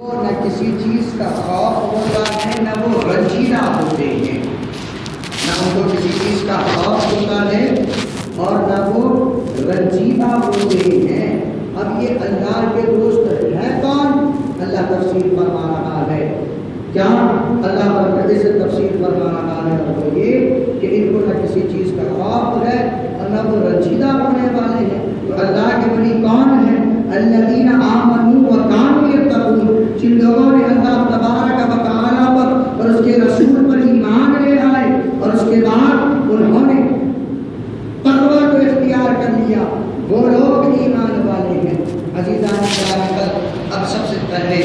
نہ کسی چیز کا خوف ہوتا ہے نہ وہ رنجیدہ ہوتے ہیں، نہ ان کو کسی چیز کا خوف ہوتا ہے اور نہ وہ رنجیدہ ہوتے ہیں۔ اب یہ اللہ کے دوست ہے کون؟ اللہ تفسیر فرما رہا ہے، کیا اللہ برکت سے تفسیر فرما رہا ہے، اور وہ یہ کہ ان کو نہ کسی چیز کا خوف ہے اور نہ وہ رنجیدہ ہونے والے ہیں۔ تو اللہ کے ولی کون ہیں؟ الذین آمنوا وکانوا یتقون، جن لوگوں نے اللہ تبارک و تعالی پر اور اس کے رسول پر ایمان لے آئے اور اس کے بعد انہوں نے تقوی کو اختیار کر لیا، وہ لوگ ایمان والے ہیں۔ عزیزان کرام، اب سب سے پہلے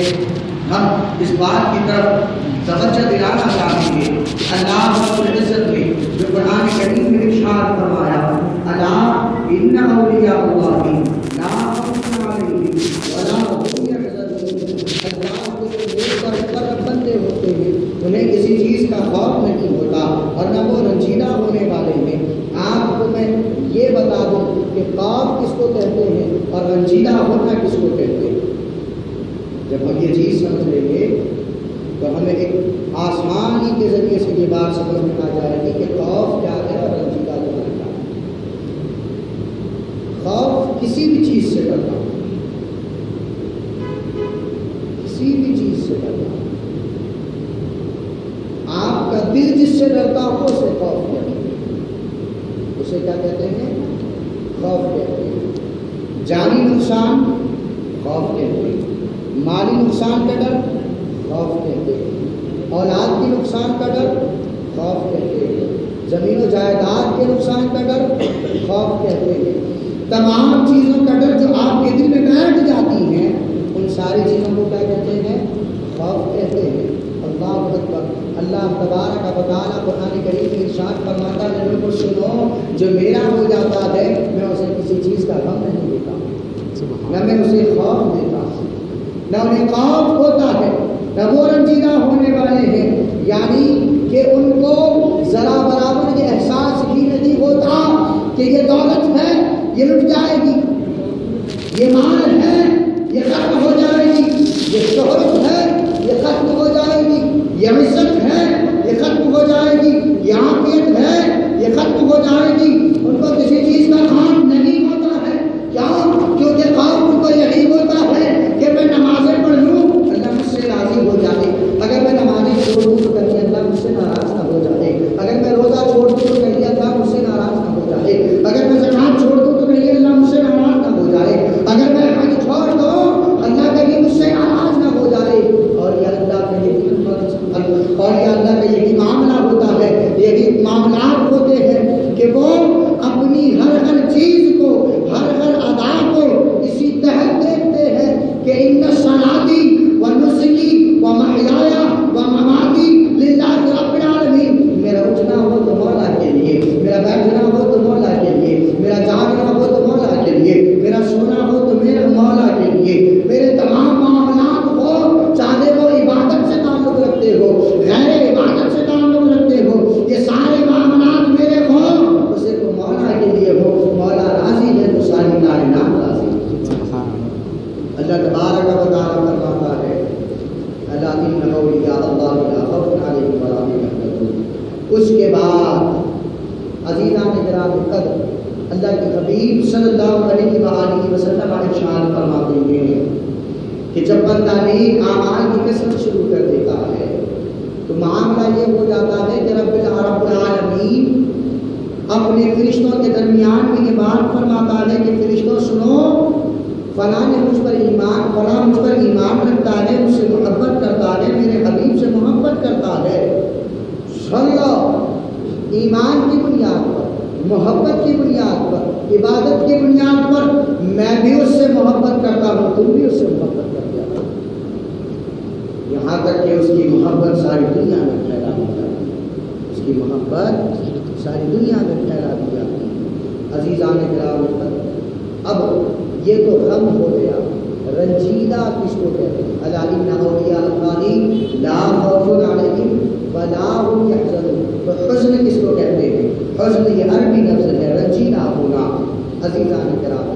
ہم اس بات کی طرف توجہ دلانا چاہیں گے کہ اللہ رب العزت نے جو قرآن کریم میں ارشاد فرمایا، الا ان اولیاء اللہ لا خوف علیہم ولا هم یحزنون، اللہ کے نیک اور بندے ہوتے ہیں انہیں کسی چیز کا خوف نہیں ہوتا اور نہ وہ رنجیدہ ہونے والے ہیں۔ آپ کو میں یہ بتا دوں کہ خوف کس کو کہتے ہیں اور رنجیدہ ہونا کس کو کہتے ہیں۔ جب ہم یہ چیز سمجھ لیں گے تو ہمیں ایک آسمانی کے ذریعے سے یہ بات سمجھ میں آ جائے گی کہ خوف کیا ہے اور رنجیدہ ہونا کیا ہے۔ خوف کسی بھی چیز سے ڈرنا، کسی بھی چیز سے ڈرنا، آپ کا دل جس سے ڈرتا ہو اسے خوف کہتے ہیں، اسے کیا کہتے ہیں؟ خوف کہتے ہیں۔ جانی نقصان خوف کہتے ہیں، مالی نقصان کا ڈر خوف کہتے ہیں، اولاد کی نقصان کا ڈر خوف کہتے ہیں، زمین و جائیداد کے نقصان کا ڈر خوف کہتے ہیں۔ تمام چیزوں کا ڈر جو آپ کے دل میں بیٹھ جاتی ہیں ان ساری چیزوں کو کیا کہتے ہیں؟ خوف کہتے ہیں۔ اللہ اکبر، اللہ تبارک و تعالیٰ قرآن کریم میں ارشاد فرماتا ہے، لوگوں کو سنو، جو میرا ہو جاتا ہے میں اسے کسی چیز کا غم نہیں دیتا، نہ میں اسے خوف دیتا، نہ انہیں خوف ہوتا ہے، نہ وہ رنجیدہ ہونے والے ہیں، یعنی کہ ان کو ذرا برابر یہ احساس بھی نہیں ہوتا کہ یہ دولت ہے یہ لٹ جائے گی، یہ مال ہے یہ ختم ہو جائے گی، یہ شہرت ہے یہ ختم ہو جائے گی، یہ عزت ہے یہ ختم ہو جائے گی، یہ عافیت ہے یہ ختم ہو جائے گی۔ ان کو کسی چیز کا خوف نہیں ہوتا ہے، کیوں؟ کیونکہ خوف ان کو یہی ہوتا ہے کہ میں نمازیں پڑھ لوں اللہ مجھ سے راضی ہو جائے، اگر میں نمازیں چھوڑ دوں تو کہیں اللہ مجھ سے ناراض نہ ہو جائے، اگر میں روزہ چھوڑ دوں تو کہیں اللہ مجھ سے ناراض نہ ہو جائے، اگر میں زکات چھوڑ دوں تو کہیں اللہ مجھ سے ناراض نہ ہو جائے، اگر میں حج چھوڑ دوں اللہ کہیں مجھ سے ناراض نہ ہو جائے۔ اور یہ اللہ کا یہی معاملہ ہوتا ہے، یہی معاملات ہوتے ہیں کہ وہ اپنی ہر چیز کو، ہر ادا کو اسی تحت دیکھتے ہیں کہ ان صلاتی و نسکی و محیایا و مماتی للہ رب العالمین، میرا اٹھنا ہو تو مولا کے لیے، میرا بیٹھنا ہو تو مولا کے لیے، میرا جاگنا ہو تو مولا کے لیے، میرا سونا ہو تو میرا مولا کے لیے، میرے تمام معاملات ہو چاہے وہ عبادت سے تعلق رکھتے ہو غیر عبادت سے تعلق رکھتے ہو، یہ سارے معاملات میرے ہوں اسے تو مولا کے لیے ہو، مولا راضی ہے تو ساری کائنات راضی ہے۔ اللہ تبارک و تعالیٰ فرماتا ہے، الا ان اولیاء اللہ لا خوف علیہم ولا هم یحزنون۔ اس کے بعد عزیزان کرام قدر اللہ کے حبیب صلی اللہ علیہ وآلہ وسلم ارشاد فرماتے ہیں کہ جب بندہ نیک اعمال کی کثرت شروع کر دیتا ہے تو معاملہ یہ ہو جاتا ہے کہ رب العالمین اپنے فرشتوں کے درمیان میں یہ بات فرماتا ہے کہ فرشتوں سنو، فلاں نے مجھ پر ایمان، فلاں مجھ پر ایمان رکھتا ہے، مجھ سے محبت کرتا ہے، میرے حبیب سے محبت کرتا ہے، سن لو ایمان کی بنیاد پر، محبت کی بنیاد پر، عبادت کی بنیاد پر میں بھی اس سے محبت کرتا ہوں، تم بھی اس سے محبت کرتے ہو، یہاں تک کہ اس کی محبت ساری دنیا میں پھیلا دی جاتی ہے، اس کی محبت ساری دنیا میں پھیلا دی جاتی ہے۔ عزیزان کرام، اب یہ تو غم ہو گیا، رنجیدہ کس کو کہتے ہیں؟ الا ان اولیاء اللہ لا خوف علیہم ولا هم یحزنون۔ تو حزن کس کو کہتے ہیں؟ حزن یہ عربی لفظ ہے، رنجیدہ ہونا۔ عزیزان کرام،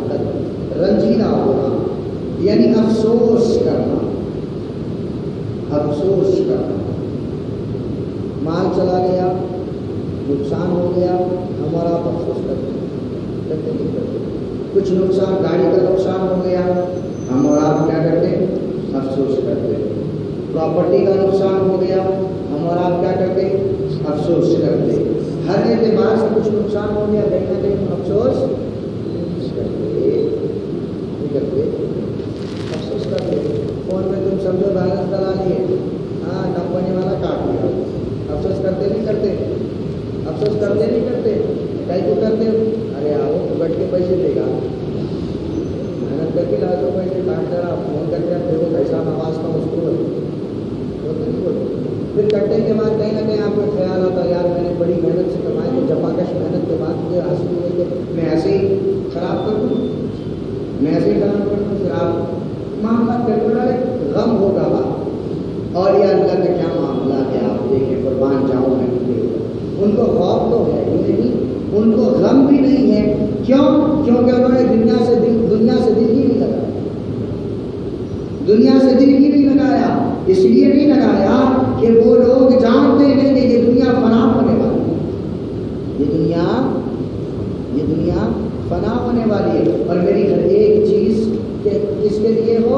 رنجیدہ ہونا یعنی افسوس کرنا، افسوس کرنا. مال چلا گیا, نقصان ہو گیا, ہم اور آپ افسوس کرتے نہیں کرتے. کچھ نقصان, گاڑی کا نقصان ہو گیا, ہم اور آپ کیا کرتے ہیں؟ افسوس کرتے. پراپرٹی کا نقصان ہو گیا, ہم اور آپ کیا کرتے ہیں؟ افسوس کرتے. ہر اعتبار سے کچھ نقصان ہو گیا, کہیں نہ کہیں افسوس کرتے. افسوس کرتے. فون میں تم سمجھو بیلنس ڈلا لیے, ہاں کمپنی والا کاٹ دیا, افسوس کرتے نہیں کرتے؟ افسوس کرتے نہیں کرتے؟ کئی کو کرتے ہو, ارے آؤ بیٹھ کے پیسے دے گا, محنت کر کے لا دو پیسے, کاٹ کر آپ فون کر کے آپ دیکھو کیسا نواز کا اس کو بولتے نہیں بولتے. پھر کٹنے کے بعد کہیں نہ کہیں آپ کو خیال آتا ہے یار میں نے بڑی محنت سے کمائی تو جفاکش محنت کے بعد مجھے حاصل ہوئی کہ میں ایسے ہی خراب کر دوں, میں ایسے ہی خراب کر دوں. پھر آپ معاملہ کر ڈالے, غم ہوگا بات اور یہ اللہ کا کیا معاملہ ہے آپ دیکھیں, قربان جاؤں میں. ان کو خوف تو ہے ہی نہیں, ان کو غم بھی نہیں ہے. کیوں؟ کیونکہ انہوں نے دنیا سے دل ہی نہیں لگایا. دنیا سے دل ہی نہیں لگایا. اس لیے نہیں لگایا کہ وہ لوگ جانتے ہیں کہ یہ دنیا فنا ہونے والی ہے. یہ دنیا فنا ہونے والی ہے اور میری ہر ایک چیز کہ اس کے لیے ہو,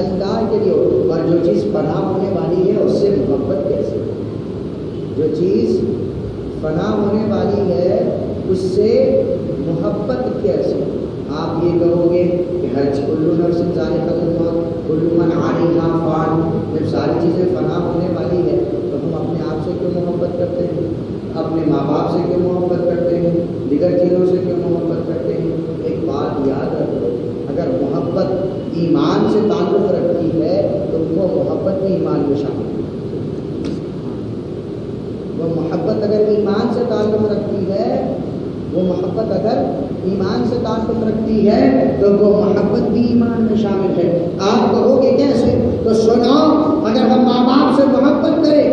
اللہ کے لیے ہو. اور جو چیز فنا ہونے والی ہے اس سے محبت کیسے؟ جو چیز فنا ہونے والی ہے اس سے محبت کیسے؟ آپ یہ کہو گے کہ ہر کلو نفس ذائقۃ الموت, کل من علیہا فان. جب ساری چیزیں فنا ہونے والی ہے تو ہم اپنے آپ سے کیوں محبت کرتے ہیں؟ اپنے ماں باپ سے کیوں محبت کرتے ہیں؟ دیگر چیزوں سے کیوں محبت کرتے ہیں؟ ایک بات یاد رکھو, اگر محبت ایمان سے تعلق رکھتی ہے تو وہ محبت بھی ایمان میں شامل ہے. وہ محبت اگر ایمان سے تعلق رکھتی ہے, وہ محبت اگر ایمان سے تعلق رکھتی ہے تو وہ محبت بھی ایمان میں شامل ہے. آپ کہو گے کیسے؟ تو سنو, اگر ہم ماں باپ سے محبت کریں,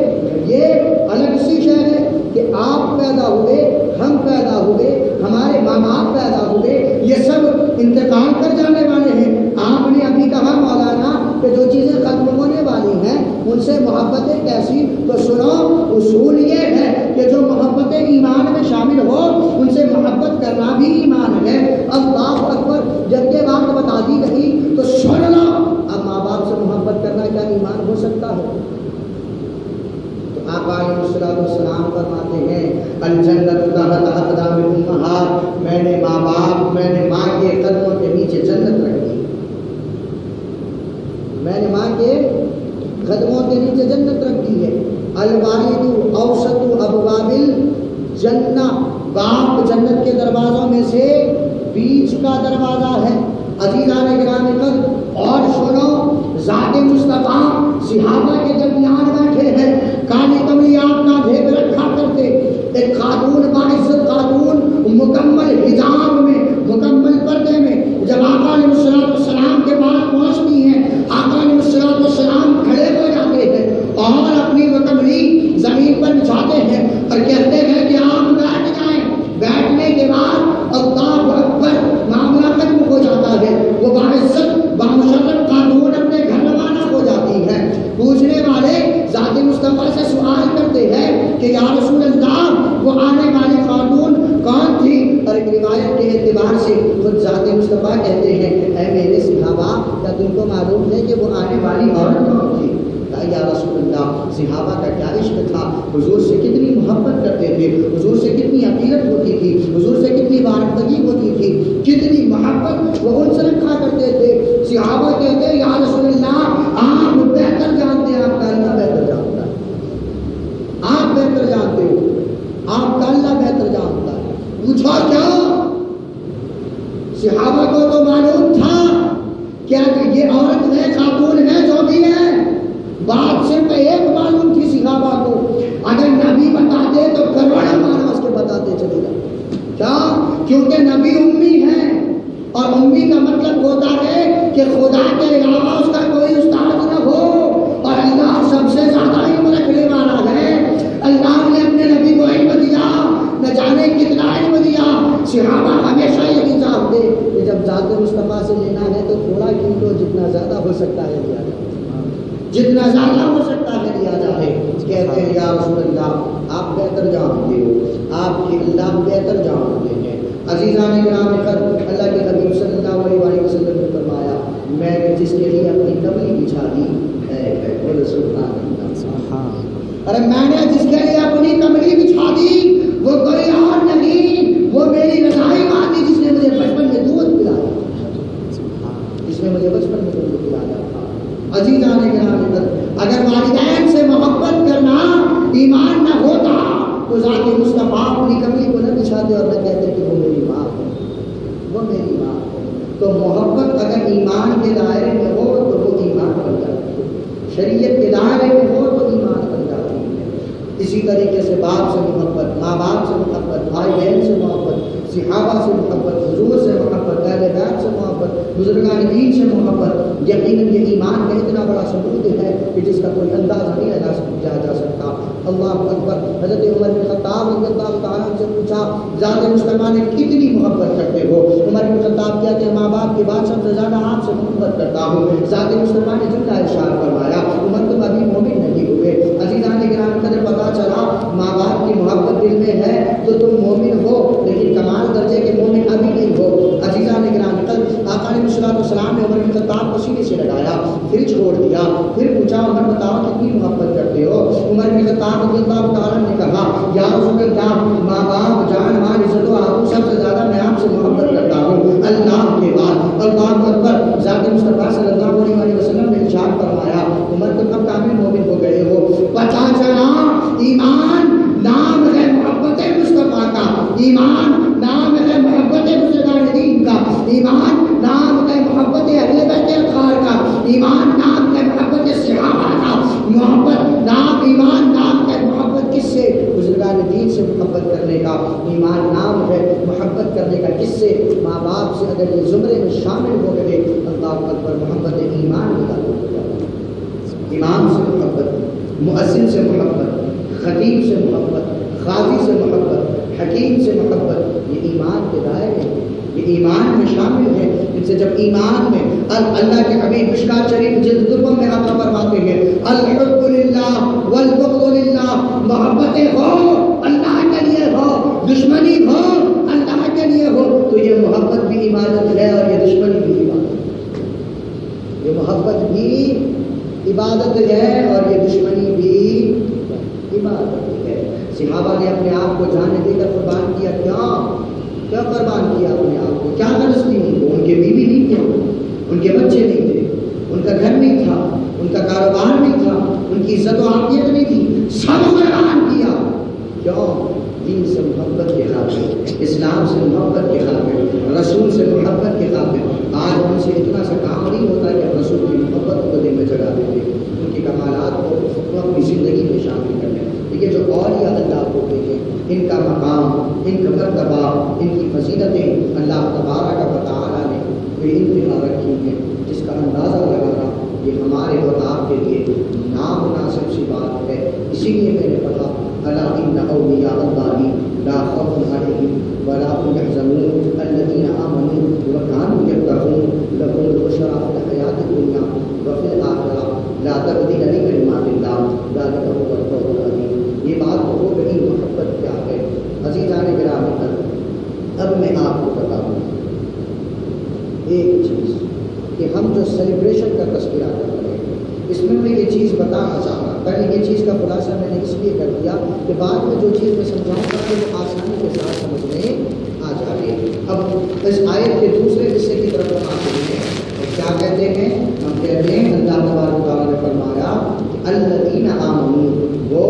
یہ الگ سی شے ہے کہ آپ پیدا ہوئے, ہم پیدا ہوئے, ہمارے ماں باپ پیدا ہوئے, یہ سب انتقال کر جانے والے ہیں. آپ نے ابھی کہا مولانا کہ جو چیزیں ختم ہونے والی ہیں ان سے محبتیں کیسی؟ تو سنو, اصول یہ ہے کہ جو محبتیں ایمان میں شامل ہو ان سے محبت کرنا بھی ایمان ہے. اللہ اکبر. جب یہ بات بتا دی گئی تو سن لو, اب ماں باپ سے محبت کرنا کیا ایمان ہو سکتا ہے؟ تو آپ علیہ السلام فرماتے ہیں الجنت تحت اقدام الامہات, میں نے ماں باپ, میں نے ماں کے قدموں کے نیچے جنت رکھ دی. میں نے ماں کے قدموں کے نیچے جنت رکھ دی ہے. الوالد اوسط ابواب الجنہ, باپ جنت کے دروازوں میں سے بیچ کا دروازہ ہے. عزیزان گرامی قدر, اور سنو, ذات مصطفیٰ صحابہ کے درمیان بیٹھے ہیں, کالی کملی آپ کا بھیگ رکھا کرتے. ایک خاتون, باعزت خاتون, مکمل حجاب میں, مکمل پردے میں, جب آقا علیہ السلام کے پاس پہنچتی ہیں, آقا علیہ السلام کھڑے ہو جاتے ہیں اور اپنی مکملی زمین پر بچھاتے ہیں اور کہتے ہیں کہ آپ بیٹھ جائیں. بیٹھنے کے بعد اللہ اکبر, معاملہ ختم ہو جاتا ہے. وہ باعزت بامشرف خاتون اپنے گھر روانہ ہو جاتی ہے. پوچھنے والے ذات مصطفیٰ سے سوال کرتے ہیں کہ یا رسول اللہ وہ آنے والی خاتون کون تھی؟ اور ایک روایت کے اعتبار سے خود ذات مصطفیٰ کہتے ہیں اے میرے صحابہ, کیا تم کو معلوم ہے کہ وہ آنے والی عورت کون تھی؟ یا رسول اللہ, صحابہ کا کیا عشق تھا, حضور سے کتنی محبت کرتے تھے, حضور سے کتنی عقیدت ہوتی تھی, حضور سے کتنی وابستگی ہوتی تھی, کتنی محبت وہ ان سے رکھا کرتے تھے. صحابہ کہتے ہیں یا رسول اللہ آپ بہتر جانتے ہیں, آپ کا اللہ بہتر جانتا ہے, آپ بہتر جانتے ہو, آپ کا اللہ بہتر جانتا ہے. پوچھا کیا؟ صحابہ کو تو معلوم تھا کیا کہ یہ عورت ہے, خاتون ہے, جو بھی ہے. بات صرف ایک معلوم تھی صحابہ کو, اگر نبی بتاتے تو کروڑوں معنی اس کے بتاتے چلے جاتے. کیا؟ کیونکہ نبی امی ہے, اور امی کا مطلب ہوتا ہے کہ خدا کے علاوہ اس کا کوئی استاد نہ ہو, اور اللہ سب سے زیادہ علم رکھنے والا ہے. اللہ نے اپنے نبی کو علم دیا, نہ جانے کتنا علم دیا. صحابہ ہمیشہ یہی چاہتے کہ جب ذات مصطفیٰ سے لینا ہے تو تھوڑا کیوں لو, جتنا زیادہ ہو سکتا ہے لیا جائے, جتنا زیادہ ہو سکتا ہے لیا جائے. کہتے ہیں یا رسول اللہ آپ بہتر جانتے ہو, آپ کی اللہ بہتر جانتے ہیں. عزیزان کرام اللہ کے حبیب صلی اللہ علیہ وسلم نے فرمایا میں نے جس کے لیے اپنی کملی بچھا دی ہے وہ رسول اللہ. ارے میں نے جس کے لیے اپنی کملی بچھا دی وہ کوئی اور نہیں, وہ میری رضائی ماں تھی جس نے مجھے بچپن میں دودھ پلایا, جس نے مجھے بچپن میں دودھ پلایا تھا. عزیزان کرام اگر والدین سے محبت کرنا ایمان نہ ہوتا تو ذات مصطفیٰ اپنی کملی کو نہ بچھاتے اور نہ کہتے کہ وہ میری ماں ہے, وہ میری ماں ہے. تو محبت اگر ایمان کے دائرے میں ہو تو وہ ایمان بن جاتی ہے, شریعت کے دائرے میں ہو تو ایمان بن جاتی ہے. اسی طریقے سے باپ سے محبت, ماں باپ سے محبت, بھائی بہن سے محبت, صحابہ سے محبت, حضور سے محبت, اہل بیت سے محبت, بزرگان دین سے محبت, یقیناً یہ ایمان کا اتنا بڑا ثبوت ہے کہ جس کا کوئی اندازہ نہیں لگایا جا سکتا. اللہ اکبر. حضرت عمر بن خطاب رضی اللہ تعالیٰ سے پوچھا ذات مصطفیٰ نے کتنی محبت کرتے ہو؟ عمر بن خطاب کہتے ہیں ماں باپ کے بعد سب سے زیادہ آپ سے محبت کرتا ہوں. ذات مصطفیٰ نے جملہ ارشاد فرمایا عمر تم ابھی مومن نہیں ہوئے. عزیزان گرامی قدر پتہ چلا ماں باپ کی محبت دل میں ہے تو تم مومن ہو, لیکن کمال درجے کے مومن ابھی نہیں ہو. عزیزان گرامی قدر آقا علیہ السلام نے عمر بن خطاب کو سینے سے لگایا, پھر چھوڑ دیا, پھر پوچھا عمر بتاؤ کتنی محبت کرتے ہو؟ عمر بن خطاب رضی اللہ تعالیٰ نے کہا یا رسول اللہ ماں باپ جان مال عزت و آبرو سب سے زیادہ میں آپ سے محبت کرتا ہوں اللہ کے بعد. اللہ اکبر. ذات مصطفیٰ صلی اللہ علیہ وسلم نے ارشاد فرمایا عمر تم اب کامل مومن ہو گئے ہو. پتہ چلا ایمان نام ہے محبت مصطفیٰ کا, ایمان نام ہے محبت بزرگان دین کا, ایمان نام ہے محبت اہل بیت اطہار کا, ایمان نام ہے محبت صحابہ کا, محبت نام ایمان نام ہے محبت کس سے؟ بزرگان دین سے محبت کرنے کا. ایمان نام ہے محبت کرنے کا کس سے؟ ماں باپ سے. اگر یہ زمرے میں شامل ہو گئے اللہ اکبر محبت ایمان میں داخل ہو جاتا ہے. امام سے محبت, مؤذن سے محبت, خطیب سے محبت, قاضی سے محبت, حکیم سے محبت, یہ ایمان کے دائرے ہیں, یہ ایمان میں شامل ہے. ان سے جب ایمان میں اللہ کے حبیب مشکات شریف جلد دوم میں آپ فرماتے ہیں الحب للہ والبغض للہ, محبتیں ہو اللہ کے لیے ہو, دشمنی ہو اللہ کے لیے ہو, تو یہ محبت بھی عبادت ہے اور یہ دشمنی بھی عبادت ہے. یہ محبت بھی عبادت ہے اور یہ دشمنی بھی عبادت ہے. صحابہ نے اپنے آپ کو جان دے کر قربان کیا. کیا قربان کیا اپنے آپ کو؟ کیا غرض تھی ان کو؟ ان کے بیوی نہیں تھے, ان کے بچے نہیں تھے, ان کا گھر نہیں تھا, ان کا کاروبار نہیں تھا, ان کی عزت و عافیت نہیں تھی, سب قربان کیا. کیوں؟ دین سے محبت کے خاطر, اسلام سے محبت کے خاطر, رسول سے محبت کے خاطر. آج ان سے اتنا سا کام نہیں ہوتا کہ ہم رسول کی محبت کو دل میں جگہ دیتے, ان کی کمالات کو وہ اپنی زندگی میں شامل کر لیں. یہ جو اولیاء اللہ ہوتے ہیں ان کا مقام, ان کا مرتبہ, ان کی فضیلتیں اللہ تبارک و تعالیٰ نے بے انتہا رکھی ہیں, جس کا اندازہ لگانا یہ ہمارے اور آپ کے لیے نامناسب سی بات ہے. اسی لیے میں نے پڑھا الا ان اولیاء اللہ لا خوف علیہم ولا هم يحزنون الذين آمنوا وكانوا يتقون لهم البشرى في الحياة الدنيا وفي الآخرة لا تبديل لكلمات الله ذلك هو الفوز العظيم. یہ بات ہو گئی محبت کیا ہے. عزیزان گرامی اب میں آپ کو بتاؤں ایک چیز کہ ہم جو سیلیبریشن کا تذکرہ کر رہے ہیں اس میں یہ چیز بتانا چاہتا. پہلے یہ چیز کا خلاصہ میں نے اس لیے کر دیا کہ بعد میں جو چیز میں سمجھاؤں گا کہ وہ آسانی کے ساتھ سمجھ میں آ جائے. اب اس آیت کے دوسرے حصے کی طرف ہم آتے ہیں. کیا کہتے ہیں؟ ہم کہتے ہیں اللہ تبارک و تعالیٰ نے فرمایا الذین آمنوا, وہ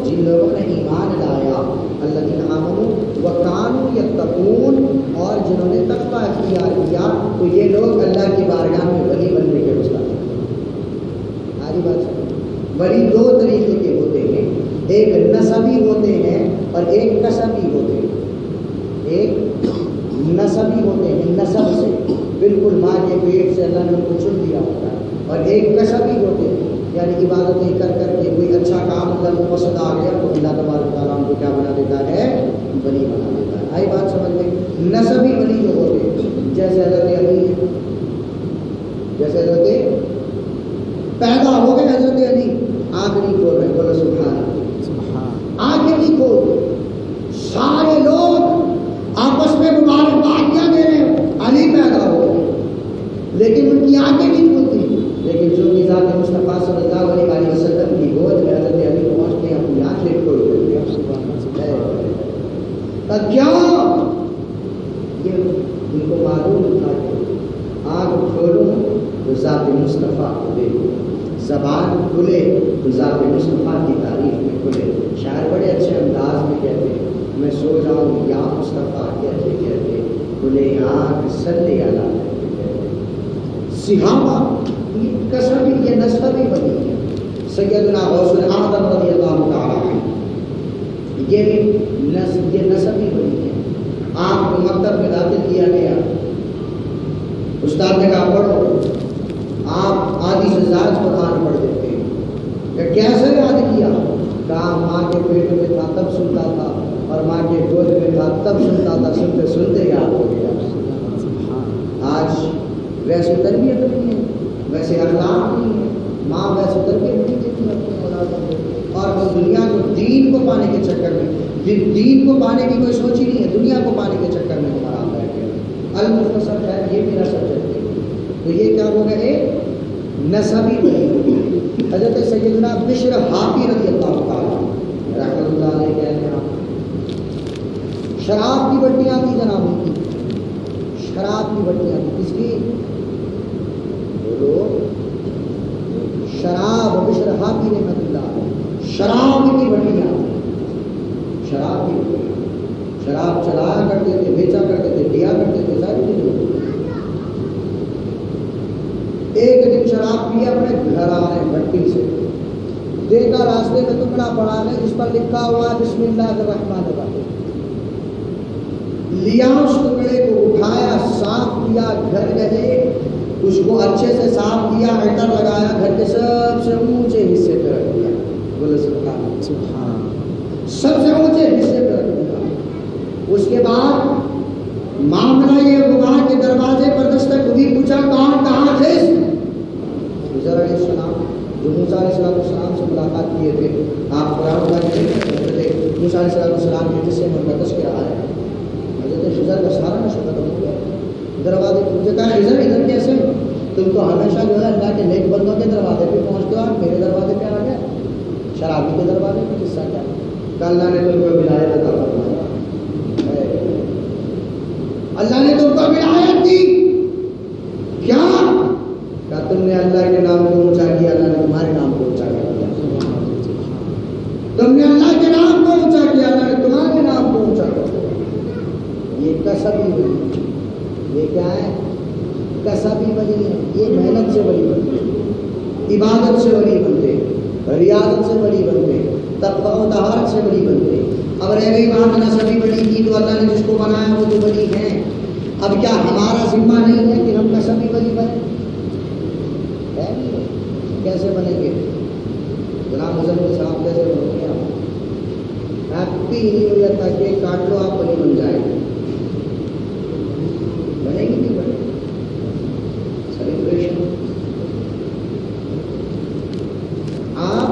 جن لوگوں نے ایمان لایا, الذین آمنوا وکانوا یتقون, اور جنہوں نے تقویٰ اختیار کیا, تو یہ لوگ اللہ کی بارگاہ میں ولی بننے کے مستحق ہیں. آگے بات سمجھ. ولی دو طریقے کے ہوتے ہیں, ایک نسبی ہوتے ہیں اور ایک کسبی ہوتے ہیں. ایک نسبی ہوتے ہیں, نسب سے بالکل ماں کے پیٹ سے اللہ نے ان کو چن دیا ہوتا ہے, اور ایک کسبی ہوتے ہیں یعنی عبادتیں کر کر کے کوئی اچھا کام اللہ کو پسند آ گیا تو اللہ تبارک تعالیٰ ان کو کیا بنا دیتا ہے؟ ولی بنا دیتا ہے. آئی بات سمجھ میں. نسبی ولی جو ہوتے ہیں جیسے حضرت علی, جیسے حضرت پیدا ہو گئے حضرت مصطفیٰ صلی اللہ علیہ وسلم کی گود میں حضرت علی پہنچتے ہیں، اپنی آنکھیں کھول دیتے ہیں۔ کیوں؟ یہ ان کو معلوم تھا کہ آنکھ کھولوں تو ذات مصطفیٰ کھلے، زبان کھلے تو ذات مصطفیٰ کی تعریف میں کھلے۔ شاعر بڑے اچھے انداز میں کہتے ہیں، میں سو جاؤں یا مصطفیٰ کہتے کہتے کھلے آنکھ صلی علیہ صحابہ کا سبھی یہ نسبی بنی ہے۔ سیدنا غوث الاعظم رضی اللہ تعالیٰ عنہ یہ نسبی بنی ہے۔ آپ کو مکتب میں داخل کیا گیا، استاد نے کہا پڑھو، آپ آدھی سے زائد قرآن پڑھ دیتے ہیں۔ کہ کیسے یاد کیا؟ کہا ماں کے پیٹ میں تھا تب سنتا تھا، اور ماں کے گود میں تھا تب سنتا تھا، سنتے سنتے یاد ہو گیا۔ آج ویسے تربیت نہیں ہے، ویسے اخلاق نہیں ہے، ماں ویسے تربیت نہیں دیتی اپنے اولادوں کو، اور وہ دنیا کو دین کو پانے کے چکر میں، دین کو پانے کی کوئی سوچ ہی نہیں ہے، دنیا کو پانے کے چکر میں ہمارا بیٹھ گیا۔ المختصر ہے یہ میرا سبجیکٹ ہے، تو یہ کیا ہو گئے؟ نسبی بنی۔ حضرت سیدنا بشر حافی رضی اللہ تعالیٰ رحمۃ اللہ علیہ کہتے ہیں شراب کی بٹیاں تھی جناب ان کی، شراب کی بٹیاں تھی، کس کی؟ بولو، شراب بشر حافی رحمۃ اللہ، شراب کی بٹیاں، شراب کی بٹیاں، شراب چلایا کرتے تھے، بیچا کرتے تھے، دیا کرتے تھے، ساری چیزیں۔ ایک دن شراب پیا اپنے گھر آ رہے بھٹی سے، دیکھا راستے میں ٹکڑا پڑا ہے جس پر لکھا ہوا بسم اللہ الرحمن الرحیم۔ لیا اس ٹکڑے کو، اٹھایا، صاف کیا، گھر گئے، اس کو اچھے سے صاف کیا، عطر لگایا، گھر کے سب سے اونچے حصے پہ رکھ دیا۔ بولے سبحان اللہ، سب سے اونچے حصے پہ رکھ دیا۔ اس کے بعد معاملہ یہ ہوا کہ دروازے پر دستک ہوئی، پوچھا کون کہاں تھے؟ حضرت علیہ السلام جو موسیٰ علیہ السلام سے ملاقات کیے تھے، آپ قرآن کا حضرت موسیٰ علیہ السلام کے جسے میں کا تذکرہ آیا ہے، حضرت خضر کا سارا نشہ ختم ہو گیا۔ دروازے پوچھے کہا خضر ادھر کیسے؟ تم تو ہمیشہ جو ہے اللہ کے نیک بندوں کے دروازے پہ پہنچتے ہو، آپ میرے دروازے پہ آ گئے، شرابی کے دروازے پہ، قصہ کیا؟ کہ اللہ نے تم کو ولایت عطا فرمایا، اللہ نے تم کو ولایت دی، کیا؟ کہ تم نے اللہ کے نام کو اونچا کیا، اللہ نے تمہارے نام کو اونچا کیا، تم نے اللہ کے نام کو اونچا کیا، اللہ نے تمہارے نام کو اونچا کیا۔ یہ کسبی بنی، یہ کیا ہے؟ کسبی بنی ہے، یہ محنت سے بڑی بنتے، عبادت سے بڑی بنتے، ریاضت سے بڑی بنتے، تقویٰ و طہارت سے بڑی بنتے۔ اب رہ گئی بات نسبی بڑی کی، تو اللہ نے جس کو بنایا وہ تو بڑی ہے، اب کیا ہمارا ذمہ نہیں ہے کہ ہم کسبی بڑی بنے؟ کیسے بنیں گے جناب مظفر صاحب؟ کیسے بنیں گے آپ؟ ہیپی نیو ایئر کا کیک کاٹ لو، آپ بڑی بن جائے گی، بنے گی نہیں بنے؟ سیلیبریشن آپ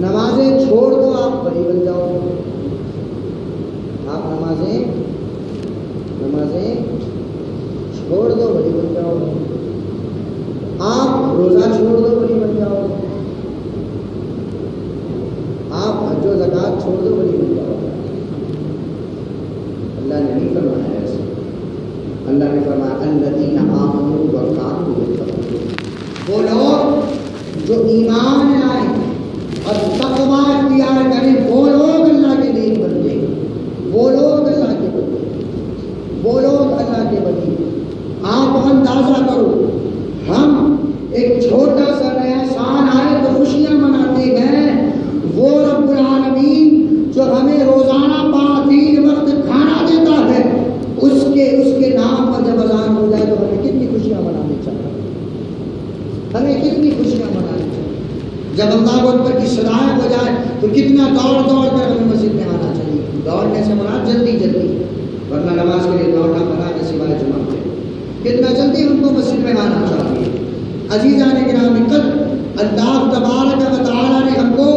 نمازیں چھوڑ دو، آپ بڑی بن جاؤ گے۔ آپ نمازیں چھوڑ دو، بڑی بن جاؤ گے۔ آپ روزہ چھوڑ دو، بڑی بن جاؤ گے۔ آپ حج و زکوٰۃ چھوڑ دو، بڑی بن جاؤ گے۔ اللہ نے نہیں فرمایا ایسے، اللہ نے فرمایا الذین آمنوا وکانوا یتقون، وہ لوگ جو ایمان لائیں اور تقویٰ اختیار کریں، وہ لوگ اللہ کے نیک بندے، وہ لوگ اللہ کے بندے، وہ لوگ اللہ کے بندے۔ آپ اندازہ کرو، ہم ایک چھوٹا سا نیا سال آئے تو خوشیاں مناتے ہیں، وہ رب العالمین جو ہمیں روزانہ 5 وقت کھانا دیتا ہے، اس کے نام پر جب اذان ہو جائے تو ہمیں کتنی خوشیاں منانی چاہیے، ہمیں کتنی خوشیاں منانی چاہیے۔ جب اللہ اکبر کی صدائیں ہو جائے تو کتنا دوڑ کر ہمیں مسجد میں آنا چاہیے۔ دوڑنے سے مراد جلدی، ورنہ نماز کے لیے دوڑنا بنا کے سوائے جمعہ کے، کتنا جلدی ہم کو مسجد میں آنا چاہیے۔ عزیزان گرامی، قد اللہ تبارک و تعالیٰ نے ہم کو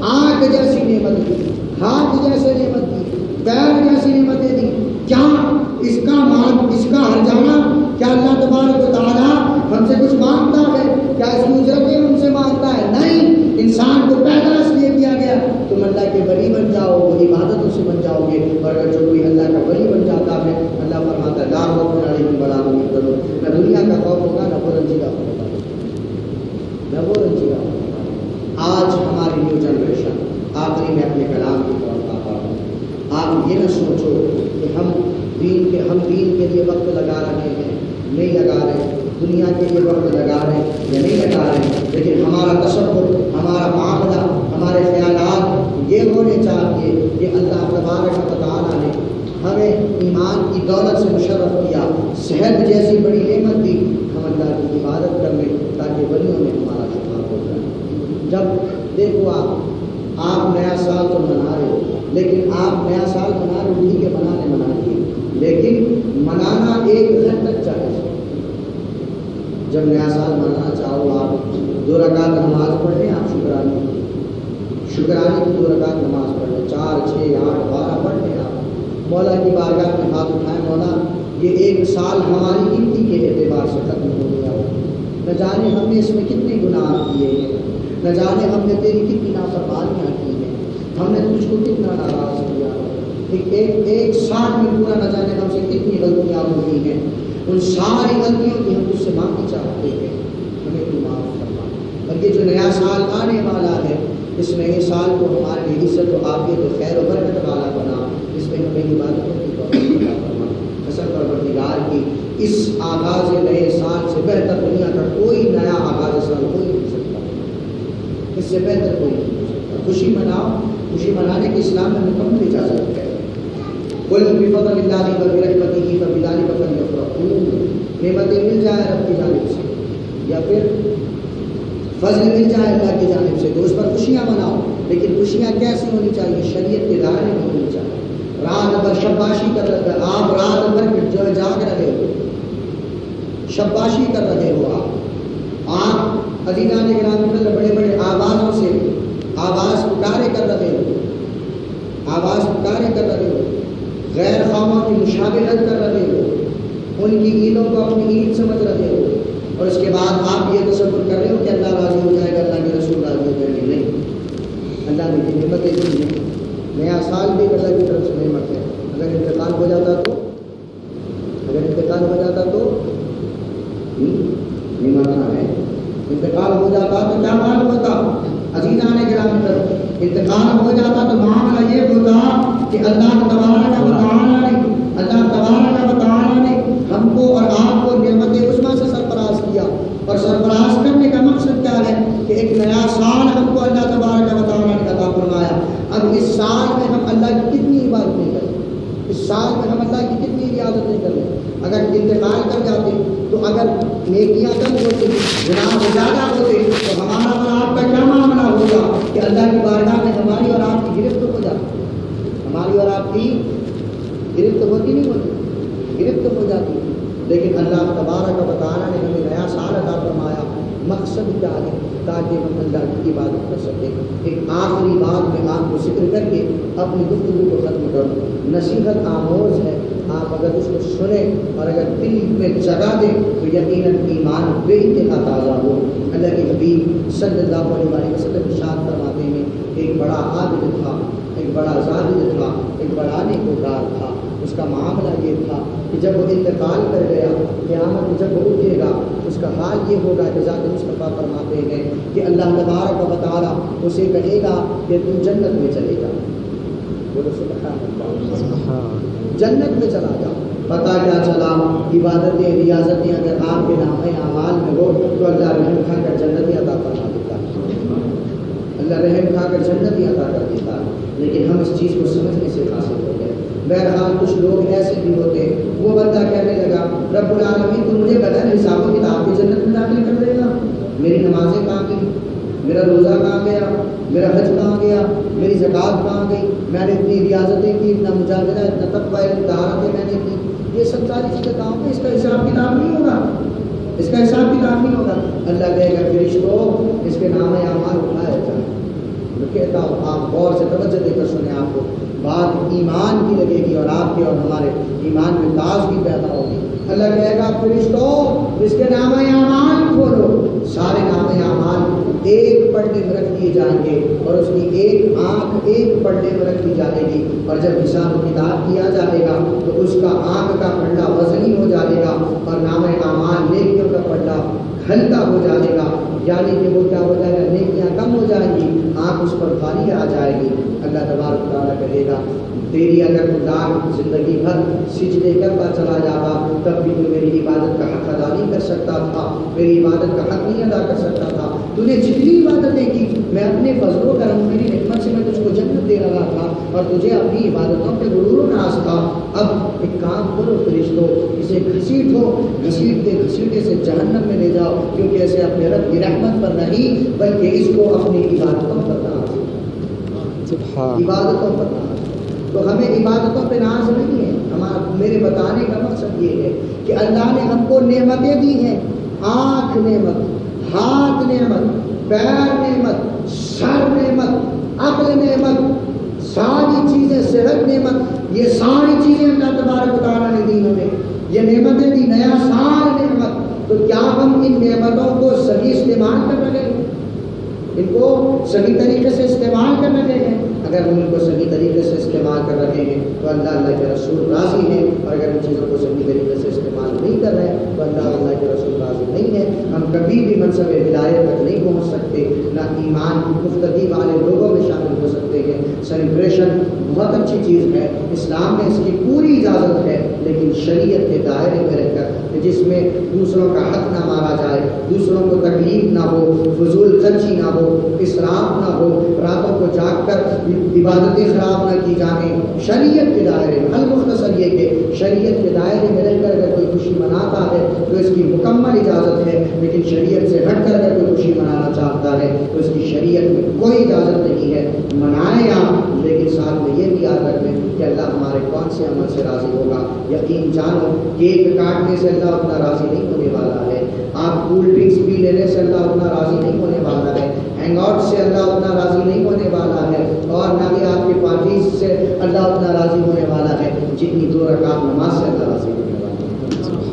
آنکھ جیسی نعمت دی، ہاتھ جیسے نعمت دی، پیر جیسی نعمتیں دی، کیا اس کا ہر جانا؟ کیا اللہ تبارک و تعالیٰ ہم سے کچھ مانگتا ہے؟ کیا اس کی اجرتیں ہم سے مانگتا ہے؟ نہیں، انسان کو پیدا اس لیے کیا گیا تم اللہ کے ولی بن جاؤ، وہ عبادتوں سے بن جاؤ گے. اور اگر جو کوئی اللہ کا ولی بن جاتا ہے، اللہ فرماتا ہے لا خوف علیہم ولا هم يحزنون، نہ دنیا کا خوف ہوگا نہ وہ رنجیدہ ہوگا، نہ وہ رنجیدہ ہوگا. آج ہماری نیو جنریشن، آخری میں اپنے کلام کی طرف آتا ہوں، آپ یہ نہ سوچو کہ ہم دین کے لیے وقت لگا رہے ہیں، نہیں لگا رہے، دنیا کے لیے وقت لگا رہے ہیں یا نہیں لگا رہے، لیکن ہمارا تصور، ہمارا معاملہ، ہمارے خیالات یہ ہونے چاہیے کہ اللہ تبارک و تعالیٰ نے ہمیں ایمان کی دولت سے مشرف کیا، صحت جیسی بڑی نعمت دی، ہم اللہ کی عبادت کر لیں تاکہ ولیوں میں ہمارا شمار ہو جائے. جب دیکھو آپ نیا سال تو منا رہے ہو، لیکن آپ نیا سال منا رہے ہو، ٹھیک ہے منائیے، لیکن منانا ایک حد تک چاہیے. جب نیا سال منانا چاہو آپ 2 رکعت نماز پڑھ لیں، آپ شکرانے کی 2 رکعت نماز پڑھ لیں، 4 6 8 12 پڑھ لیں. آپ مولا کی بارگاہ میں ہاتھ اٹھائیں، مولا یہ ایک سال ہماری گنتی کے اعتبار سے ختم ہو گیا، نہ جانے ہم نے اس میں کتنے گناہ کیے ہیں، نہ جانے ہم نے تیری کتنی نافرمانیاں کی ہیں، ہم نے تجھ کو کتنا ناراض کیا، ایک سال میں پورا نہ جانے ہم سے کتنی غلطیاں ہوئی ہیں، ان ساری غلطیوں کی ہم تجھ سے معافی چاہتے ہیں، ہمیں تو معاف کرنا. اور یہ جو نیا سال آنے والا ہے، اس نئے سال کو ہمارے لیے عزت و عافیت و خیر و برکت والا بنا، اس میں ہمیں عبادتوں کی توفیق عطا فرما. قسم پروردگار کی اس آغاز نئے سال سے بہتر دنیا کا کوئی نیا آغاز سال کوئی نہیں سکتا، اس سے بہتر کوئی نہیں ہو سکتا. خوشی مناؤ، خوشی منانے کی اسلام میں مکمل اجازت ہے. قل بفضل اللہ وبرحمتہ فبذلک فلیفرحوا، نعمتیں مل جائے رب کی جانب سے یا پھر فضل مل جائے اللہ کی جانب سے تو اس پر خوشیاں مناؤ، لیکن خوشیاں کیسی ہونی چاہیے؟ شریعت کے دائرے میں ہونی چاہیے. رات بھر شباشی کر رہے ہو آپ، رات بھر جو ہے جاگ رہے ہو، شباشی کر رہے ہو آپ عزیزان گرامی، بڑے بڑے آوازوں سے آواز پکارے کر رہے ہو، غیر قوموں کی مشابہت کر رہے ہو، ان کی عیدوں کو اپنی عید سمجھ رہے ہو، اور اس کے بعد آپ یہ تصور کر رہے ہو کہ اللہ راضی ہو جائے گا، اللہ کے رسول راضی ہو جائیں گے. نہیں، اللہ نے یہ نعمتیں دی ہیں. نیا سال بھی اللہ کی طرف سے نعمت ہے. اگر انتقال ہو جاتا تو نعمت ہے. انتقال ہو جاتا تو کیا معلوم ہوتا؟ عزیزان گرامی طرف انتقال ہو جاتا تو معاملہ یہ ہوتا کہ اللہ تبارک و تعالیٰ نے ہم کو اور آپ کو نعمت عظمیٰ سے سرفراز کیا، اور سرفراز کرنے کا مقصد کیا ہے کہ ایک نیا سال ہم کو اللہ تبارک و تعالیٰ نے عطا فرمایا. اب اس سال میں ہم اللہ کی کتنی عبادتیں کریں، اس سال میں ہم اللہ کی کتنی ریاضتیں کریں. اگر انتقال کر جاتے تو اگر نیکیاں کم ہوتی، گناہ زیادہ ہوتے، تو ہمارا اور آپ کا کیا معاملہ ہوگا کہ اللہ کی بارگاہ میں ہماری اور آپ کی گرفت ہو جاتی، ہماری اور آپ کی گرفت ہوتی نہیں ہوتی، گرفت ہو جاتی. لیکن اللہ تبارک و تعالیٰ نے ہمیں نیا سال عطا فرمایا. مقصد کیا ہے؟ تاکہ ہم اللہ کی عبادت کر سکیں. ایک آخری بات میں آپ کو ذکر کر کے اپنی گفتگو کو ختم کروں. نصیحت آموز ہے، آپ اگر اس کو سنیں اور اگر دل میں جگہ دیں تو یقیناً ایمان بے انتہا تازہ ہو. اللہ کے حبیب صلی اللہ علیہ وسلم ارشاد فرماتے ہیں ایک بڑا عابد تھا، ایک بڑا زاہد تھا، ایک بڑا نیکوکار تھا. اس کا معاملہ یہ تھا کہ جب وہ انتقال کر گیا، قیامت میں جب وہ اٹھے گا اس کا حال یہ ہوگا کہ ذات مصطفیٰ فرماتے ہیں کہ اللہ تبارک و تعالیٰ اسے کہے گا کہ تم جنت میں چلے جا. بولو سبحان اللہ، جنت میں چلا جا. پتہ کیا چلا؟ عبادتیں ریاضتیں اگر آپ کے نامۂ اعمال میں ہو تو اللہ رحم کھا کر جنت عطا فرما دیتا، اللہ رحم کھا کر جنت عطا کر دیتا. لیکن ہم اس چیز کو سمجھنے سے قاصر ہو گئے. بہرحال کچھ لوگ ایسے بھی ہوتے، وہ بندہ کہنے لگا رب العالمین تو مجھے بغیر حساب و کتاب کی جنت میں داخل کر دے گا. میری نمازیں کہاں گئی، میرا روزہ کہاں گیا، میرا حج کہاں گیا، میری زکوٰۃ کہاں گئی، میں نے اتنی ریاضتیں کی، اتنا مجاہدہ، اتنا تقویٰ، اتنی طہارتیں میں نے کی، یہ سب ساری چیزیں کہاں گئی؟ اس کا حساب کتاب نہیں ہوگا، اس کا حساب کتاب نہیں ہوگا. اللہ کہے گا فرشتوں اس کے نام اعمال اٹھائے جائیں. تو کہتا ہوں آپ غور سے توجہ دے کر سنیں، آپ کو بات ایمان کی لگے گی اور آپ کے اور ہمارے ایمان میں تازگی پیدا ہوگی۔ اللہ کہے گا فرشتوں اس کے نامہ اعمال کھولو، سارے نامہ اعمال ایک پلڑے میں رکھ دیے جائیں گے اور اس کی ایک آنکھ ایک پلڑے میں رکھ دی جائے گی، اور جب حساب و کتاب کیا جائے گا تو اس کا آنکھ کا پلڑا وزنی ہو جائے گا اور نامہ اعمال نیکیوں کا پلڑا ہلکا ہو جائے گا، یعنی کہ وہ کیا ہو جائے گا، نیکیاں کم ہو جائیں گی، آنکھ اس پر بھاری آ جائے گی۔ اللہ تبارک تعالیٰ کہے گا تیری اگر زندگی بھر سجدے کرتا چلا جاتا تب بھی تو میری عبادت کا حق ادا نہیں کر سکتا تھا، میری عبادت کا حق نہیں ادا کر سکتا تھا۔ تو نے جتنی عبادتیں کی میں اپنے فضل و کرم میری نعمت سے میں تجھ کو جنت دے رہا تھا اور تجھے اپنی عبادتوں پہ غرور و ناز تھا۔ اب ایک کام کرو فرشتوں، اسے گھسیٹے سے جہنم میں لے جاؤ، کیونکہ اسے اپنے رب کی رحمت پر نہیں بلکہ اس کو اپنی عبادتوں پر ناز ہے، عبادتوں پر ناز۔ تو ہمیں عبادتوں پہ ناز نہیں ہے، میرے بتانے کا مقصد یہ ہے کہ اللہ نے ہم کو نعمتیں دی ہیں، آنکھ نعمت، ہاتھ نعمت، پیر نعمت، سر نعمت، عقل نعمت، ساری چیزیں، صحت نعمت، یہ ساری چیزیں اللہ تبارک و تعالیٰ نے دی ہمیں، یہ نعمتیں دی، نیا سال نعمت۔ تو کیا ہم ان نعمتوں کو صحیح استعمال کر رہے ہیں، ان کو صحیح طریقے سے استعمال کر رہے ہیں؟ اگر ہم ان کو صحیح طریقے سے استعمال کر رہے ہیں تو اللہ کے رسول راضی ہیں، اور اگر ان چیزوں کو صحیح طریقے سے استعمال نہیں کر رہے ہیں تو اللہ کے رسول راضی نہیں ہے۔ ہم کبھی بھی منصب ہدایت تک نہیں پہنچ سکتے، نہ ایمان کی گفتگی والے لوگوں میں شامل ہو سکتے ہیں۔ سیلیبریشن بہت اچھی چیز ہے، اسلام میں اس کی پوری اجازت ہے، لیکن شریعت کے دائرے میں رہ کر، جس میں دوسروں کا حق نہ مارا جائے، دوسروں کو تکلیف نہ ہو، فضول خرچی نہ ہو، اسراف نہ ہو، راتوں کو جاگ کر عبادتیں خراب نہ کی جائیں، شریعت کے دائرے میں۔ المختصر یہ کہ شریعت کے دائرے میں رہ کر اگر کوئی خوشی مناتا ہے تو اس کی مکمل اجازت ہے، لیکن شریعت سے ہٹ کر اگر کوئی خوشی منانا چاہتا ہے تو اس کی شریعت میں کوئی اجازت نہیں ہے۔ منائیں آپ، لیکن ساتھ میں یہ بھی یاد رکھیں کہ اللہ ہمارے کون سے عمل سے راضی ہوگا۔ یقین جانو کیک کاٹنے سے اللہ اتنا راضی نہیں ہونے والا ہے، آپ کول ڈرنکس پی لینے سے اللہ اتنا راضی نہیں ہونے والا ہے، ہینگ آؤٹ سے اللہ اتنا راضی نہیں ہونے والا ہے، اور نہ ہی آپ کے پارٹیز سے اللہ اتنا راضی ہونے والا ہے جتنی 2 رکعت نماز سے اللہ راضی ہونے والا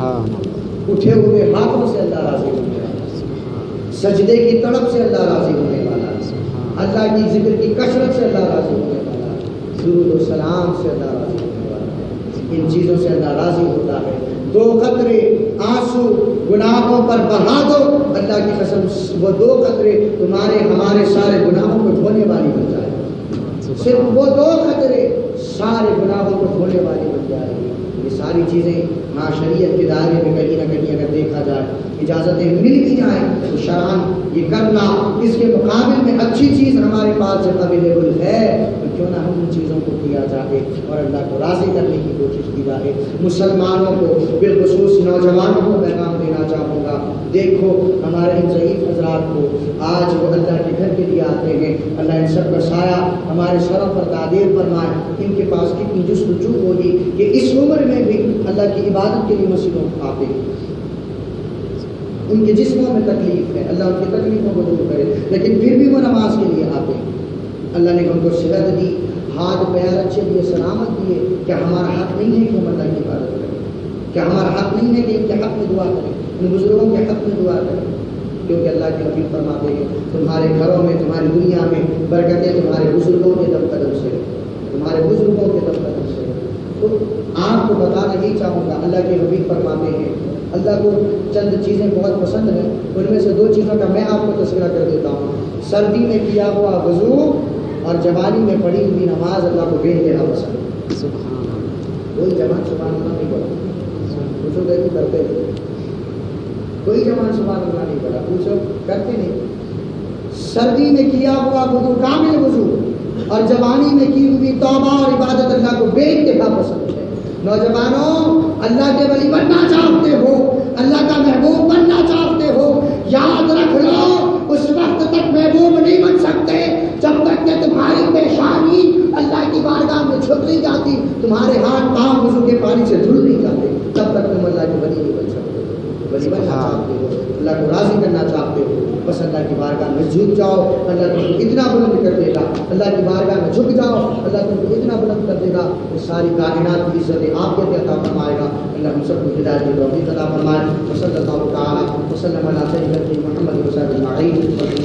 ہے، اٹھے ہوئے ہاتھوں سے اللہ راضی ہونے والا ہے، سجدے کی تڑپ سے اللہ راضی ہونے والا ہے، اللہ کی ذکر کی کثرت سے اللہ راضی ہونے والا ہے، درود و سلام سے اللہ راضی ہونے والا ہے، ان چیزوں سے اللہ راضی ہوتا ہے۔ 2 قطرے آنسو گناہوں پر بہا دو، اللہ کی قسم وہ 2 قطرے تمہارے ہمارے سارے گناہوں کو دھونے والی بن جائے گی، صرف وہ 2 قطرے سارے گناہوں کو دھونے والی بن جائے گی۔ یہ ساری چیزیں ہاں شریعت کے دائرے میں کہیں نہ کہیں اگر دیکھا جائے اجازتیں مل بھی جائیں تو شرعاً یہ کرنا، اس کے مقابل میں اچھی چیز ہمارے پاس جب اویلیبل ہے تو کیوں نہ ہم ان چیزوں کو کیا جائے اور اللہ کو راضی کرنے کی کوشش کی جائے۔ مسلمانوں کو بالخصوص نوجوانوں کو پیغام دینا چاہوں گا، دیکھو ہمارے ان ضعیف حضرات کو آج وہ اللہ کے گھر کے لیے آتے ہیں، اللہ ان سب کا سایہ ہمارے سروں پر تعدیر فرمائے۔ ان کے پاس کتنی جستجو ہوگی کہ اس عمر میں بھی اللہ کی عبادت کے لیے مسجدوں کو آتے ہیں، ان کے جسموں میں تکلیف ہے، اللہ ان کی تکلیفوں کو دور کرے، لیکن پھر بھی وہ نماز کے لیے آتے ہیں۔ اللہ نے ان کو صحت دی، ہاتھ پیر اچھے دیے، سلامت دیے، کیا ہمارا حق نہیں ہے کہ ہم اللہ کی عبادت کریں؟ کیا ہمارا حق نہیں ہے کہ ان کے حق میں دعا کریں، ان بزرگوں کے حق میں دعا کریں؟ کیونکہ اللہ کے حبیب فرماتے ہیں تمہارے گھروں میں، تمہاری دنیا میں برکتیں تمہارے بزرگوں کے دم قدم سے، تمہارے بزرگوں کے دم قدم سے۔ تو آپ کو بتانا ہی چاہوں گا، اللہ کے حبیب فرماتے ہیں اللہ کو چند چیزیں بہت پسند ہیں، ان میں سے 2 چیزوں کا میں آپ کو تذکرہ کر دیتا ہوں۔ سردی میں کیا ہوا وضو اور جوانی میں پڑھی ہوئی نماز اللہ کو بھیج دینا پسند ہے۔ کوئی جوان سبحان اللہ نہیں پڑھا، پوچھو دیکھو کرتے نہیں، کوئی جوان سبحان اللہ نہیں پڑھا، پوچھو کرتے نہیں۔ سردی میں کیا ہوا وضو، کامل وضو، اور جوانی میں کی ہوئی توبہ اور عبادت اللہ کو بے انتہا پسند ہے۔ نوجوانوں اللہ کے ولی بننا چاہتے ہو، اللہ کا محبوب بننا چاہتے ہو، یاد رکھ لو اس وقت تک محبوب نہیں بن سکتے جب تک کہ تمہاری پیشانی اللہ کی بارگاہ میں جھک نہیں جاتی، تمہارے ہاتھ پاؤں وضو کے پانی سے دھل نہیں جاتے، تب تک تم اللہ کے ولی نہیں بن سکتے۔ ولی بننا چاہتے ہو، اللہ کو راضی کرنا چاہتے ہو، بس اللہ کی بارگاہ میں جھک جاؤ، اللہ تم کو اتنا بلند کر دے گا، اللہ کی بارگاہ میں جھک جاؤ، اللہ تم کو اتنا بلند کر دے گا کہ ساری کائنات کی عزت آپ کے عطا فرمائے گا۔ اللہ ہم سب کو ہدایت کی توفیق عطا فرمائے۔ وصلی اللہ تعالی وسلم علی سیدنا محمد و صحبہ اجمعین۔